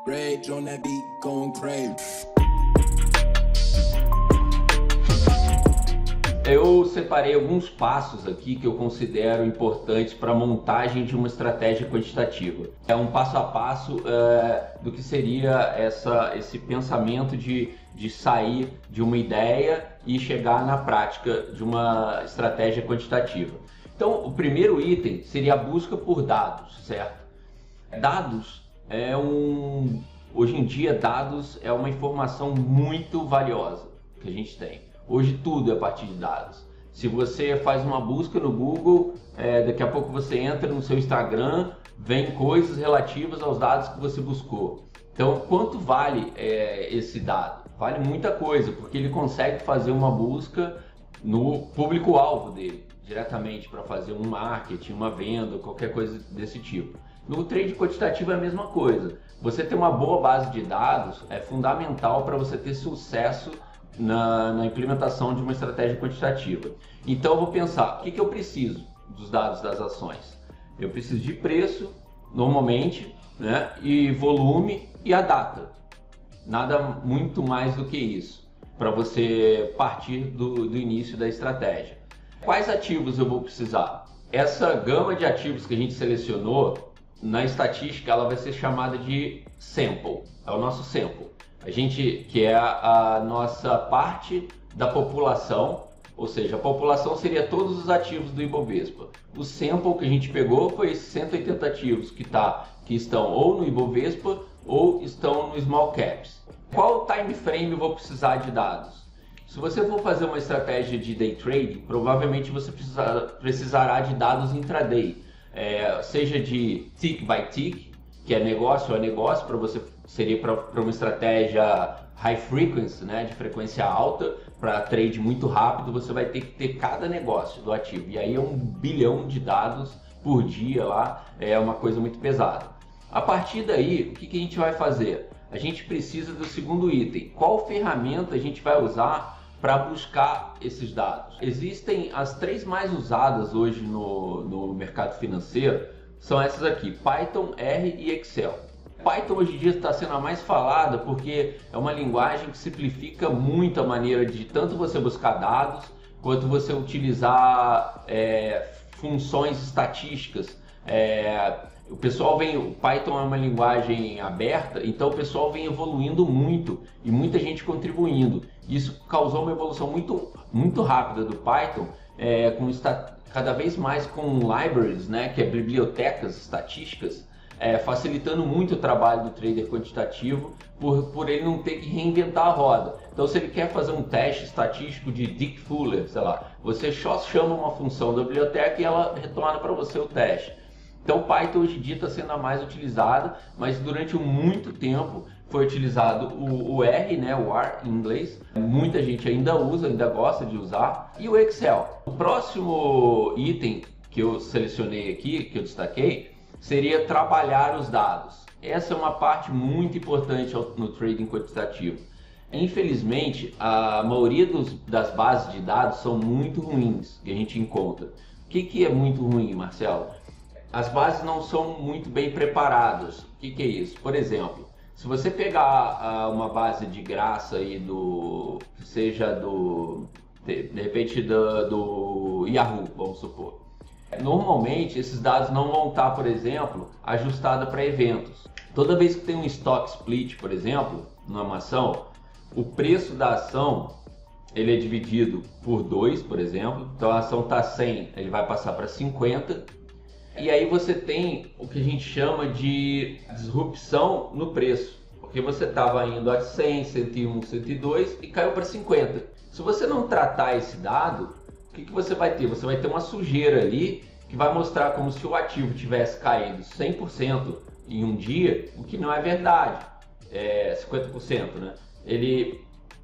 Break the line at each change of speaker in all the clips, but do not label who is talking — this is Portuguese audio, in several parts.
Rage on that beat, going crazy.
Eu separei alguns passos aqui que eu considero importantes para a montagem de uma estratégia quantitativa. É um passo a passo do que seria esse pensamento de sair de uma ideia e chegar na prática de uma estratégia quantitativa. Então, o primeiro item seria a busca por dados, certo? Dados hoje em dia, dados é uma informação muito valiosa que a gente tem. Hoje tudo é a partir de dados. Se você faz uma busca no Google, daqui a pouco você entra no seu Instagram, vem coisas relativas aos dados que você buscou. Então, quanto vale esse dado? Vale muita coisa, porque ele consegue fazer uma busca no público-alvo dele, diretamente para fazer um marketing, uma venda, qualquer coisa desse tipo. No trade quantitativo é a mesma coisa. Você ter uma boa base de dados é fundamental para você ter sucesso na implementação de uma estratégia quantitativa. Então eu vou pensar, o que eu preciso dos dados das ações? Eu preciso de preço, normalmente, né, e volume e a data. Nada muito mais do que isso, para você partir do início da estratégia. Quais ativos eu vou precisar? Essa gama de ativos que a gente selecionou, na estatística ela vai ser chamada de sample, é o nosso sample. A gente, que é a nossa parte da população, ou seja, a população seria todos os ativos do Ibovespa. O sample que a gente pegou foi esses 180 ativos que estão ou no Ibovespa ou estão no Small Caps. Qual time frame eu vou precisar de dados? Se você for fazer uma estratégia de day trading, provavelmente você precisará de dados intraday, seja de tick by tick, que é negócio a negócio, seria para uma estratégia high frequency, né, de frequência alta, para trade muito rápido, você vai ter que ter cada negócio do ativo. E aí é 1 bilhão de dados por dia lá, é uma coisa muito pesada. A partir daí, o que a gente vai fazer? A gente precisa do segundo item. Qual ferramenta a gente vai usar para buscar esses dados? Existem as 3 mais usadas hoje no mercado financeiro, são essas aqui, Python, R e Excel. Python hoje em dia está sendo a mais falada porque é uma linguagem que simplifica muito a maneira de tanto você buscar dados, quanto você utilizar funções estatísticas. O Python é uma linguagem aberta, então o pessoal vem evoluindo muito e muita gente contribuindo. Isso causou uma evolução muito rápida do Python, cada vez mais com libraries, né, que é bibliotecas estatísticas, facilitando muito o trabalho do trader quantitativo por ele não ter que reinventar a roda. Então, se ele quer fazer um teste estatístico de Dick Fuller, sei lá, você só chama uma função da biblioteca e ela retorna para você o teste. Então, o Python hoje em dia está sendo a mais utilizada, mas durante muito tempo foi utilizado o R, né, o R em inglês. Muita gente ainda usa, ainda gosta de usar. E o Excel. O próximo item que eu selecionei aqui, que eu destaquei, seria trabalhar os dados. Essa é uma parte muito importante no trading quantitativo. Infelizmente, a maioria das bases de dados são muito ruins que a gente encontra. O que é muito ruim, Marcelo? As bases não são muito bem preparadas. O que é isso? Por exemplo, se você pegar uma base de graça aí de repente do Yahoo, vamos supor. Normalmente esses dados não vão estar, por exemplo, ajustados para eventos. Toda vez que tem um stock split, por exemplo, numa ação, o preço da ação ele é dividido por 2, por exemplo. Então a ação está 100, ele vai passar para 50. E aí você tem o que a gente chama de disrupção no preço. Porque você estava indo a 100, 101, 102 e caiu para 50. Se você não tratar esse dado, o que você vai ter? Você vai ter uma sujeira ali que vai mostrar como se o ativo tivesse caído 100% em um dia, o que não é verdade, 50%, né?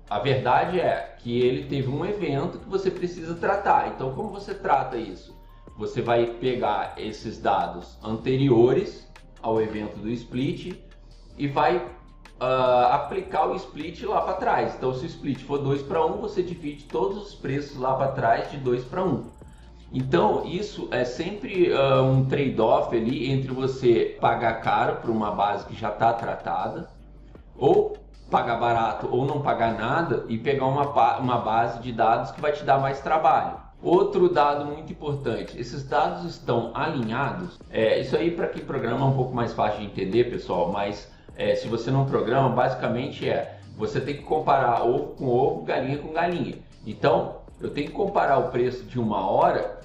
A verdade é que ele teve um evento que você precisa tratar. Então, como você trata isso? Você vai pegar esses dados anteriores ao evento do split e vai aplicar o split lá para trás. Então, se o split for 2 para 1, você divide todos os preços lá para trás de 2 para 1. Então isso é sempre um trade-off ali entre você pagar caro por uma base que já está tratada, ou pagar barato ou não pagar nada e pegar uma base de dados que vai te dar mais trabalho. Outro dado muito importante, esses dados estão alinhados. Isso aí para quem programa é um pouco mais fácil de entender, pessoal, mas se você não programa, basicamente você tem que comparar ovo com ovo, galinha com galinha. Então, eu tenho que comparar o preço de uma hora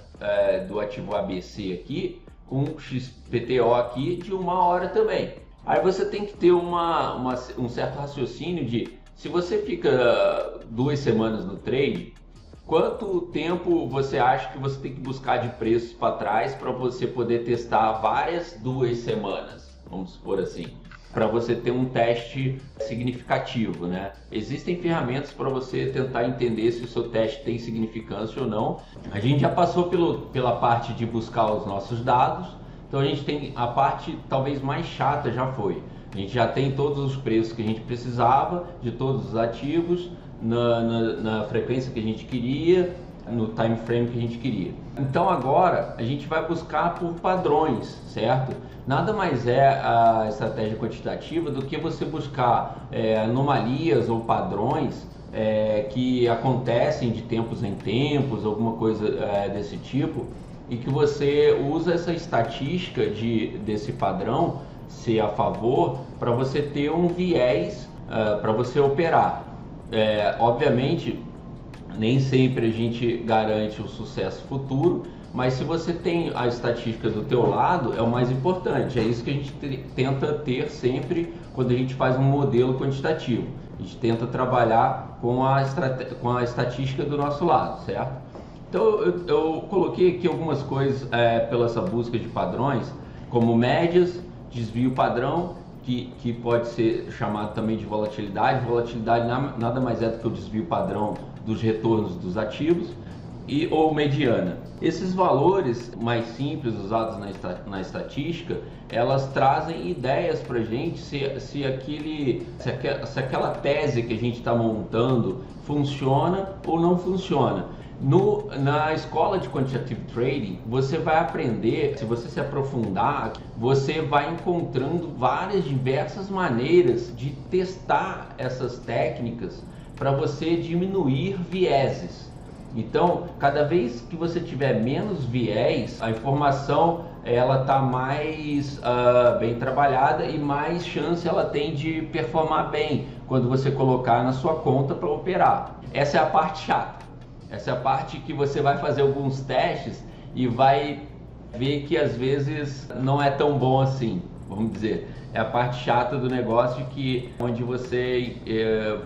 do ativo ABC aqui com o XPTO aqui de uma hora também. Aí você tem que ter um certo raciocínio de, se você fica 2 semanas no trade, quanto tempo você acha que você tem que buscar de preços para trás para você poder testar várias 2 semanas, vamos supor assim, para você ter um teste significativo, né? Existem ferramentas para você tentar entender se o seu teste tem significância ou não. A gente já passou pela parte de buscar os nossos dados. Então a gente tem a parte talvez mais chata, já foi. A gente já tem todos os preços que a gente precisava, de todos os ativos, na frequência que a gente queria, no time frame que a gente queria. Então agora a gente vai buscar por padrões, certo? Nada mais é a estratégia quantitativa do que você buscar anomalias ou padrões que acontecem de tempos em tempos, alguma coisa desse tipo, e que você usa essa estatística desse padrão ser a favor para você ter um viés para você operar. Obviamente, nem sempre a gente garante o sucesso futuro, mas se você tem a estatística do teu lado, é o mais importante. É isso que a gente tenta ter sempre quando a gente faz um modelo quantitativo. A gente tenta trabalhar com a estatística do nosso lado, certo? Então eu coloquei aqui algumas coisas pela essa busca de padrões, como médias, desvio padrão, que pode ser chamado também de volatilidade. Volatilidade nada mais é do que o desvio padrão dos retornos dos ativos, ou mediana. Esses valores mais simples usados na estatística, elas trazem ideias para a gente se aquela tese que a gente está montando funciona ou não funciona. Na escola de Quantitative Trading, você vai aprender, se você se aprofundar, você vai encontrando diversas maneiras de testar essas técnicas para você diminuir vieses. Então, cada vez que você tiver menos viés, a informação ela está mais bem trabalhada e mais chance ela tem de performar bem quando você colocar na sua conta para operar. Essa é a parte chata. Essa é a parte que você vai fazer alguns testes e vai ver que às vezes não é tão bom assim, vamos dizer. É a parte chata do negócio, onde você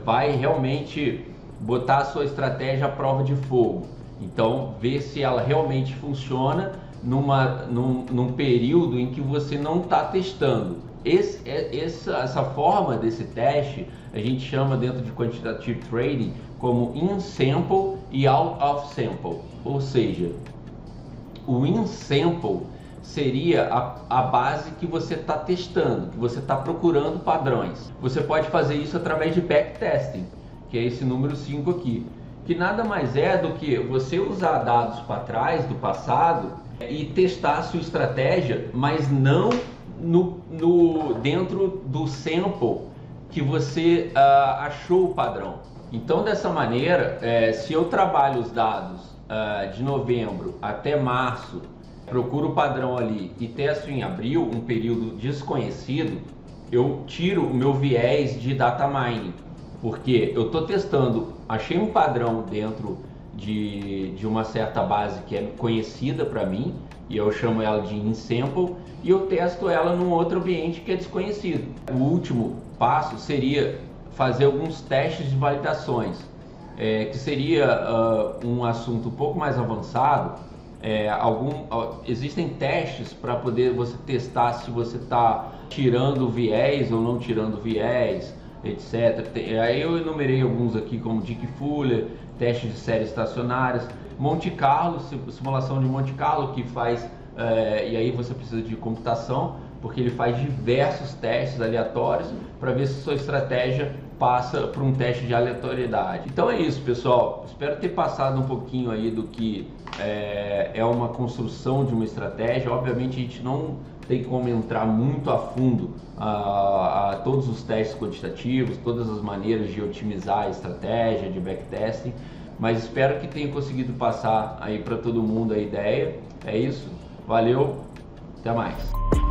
vai realmente botar a sua estratégia à prova de fogo. Então, ver se ela realmente funciona num período em que você não está testando. Essa forma desse teste a gente chama dentro de Quantitative Trading como in-sample e out-of-sample. Ou seja, o in-sample seria a base que você está testando, que você está procurando padrões. Você pode fazer isso através de backtesting, que é esse número 5 aqui, que nada mais é do que você usar dados para trás, do passado, e testar a sua estratégia, mas não dentro do sample que você achou o padrão. Então, dessa maneira, se eu trabalho os dados de novembro até março, procuro o padrão ali e testo em abril, um período desconhecido, eu tiro o meu viés de data mining, porque eu estou testando, achei um padrão dentro de uma certa base que é conhecida para mim, e eu chamo ela de in-sample, e eu testo ela num outro ambiente que é desconhecido. O último passo seria fazer alguns testes de validações, que seria um assunto um pouco mais avançado. Existem testes para poder você testar se você está tirando viés ou não tirando viés, etc. Aí eu enumerei alguns aqui, como Dick Fuller, teste de séries estacionárias, Monte Carlo, simulação de Monte Carlo, que faz, e aí você precisa de computação porque ele faz diversos testes aleatórios para ver se sua estratégia passa por um teste de aleatoriedade. Então é isso, pessoal. Espero ter passado um pouquinho aí do que é uma construção de uma estratégia. Obviamente a gente não tem como entrar muito a fundo a todos os testes quantitativos, todas as maneiras de otimizar a estratégia, de backtesting, mas espero que tenha conseguido passar aí para todo mundo a ideia. É isso, valeu, até mais.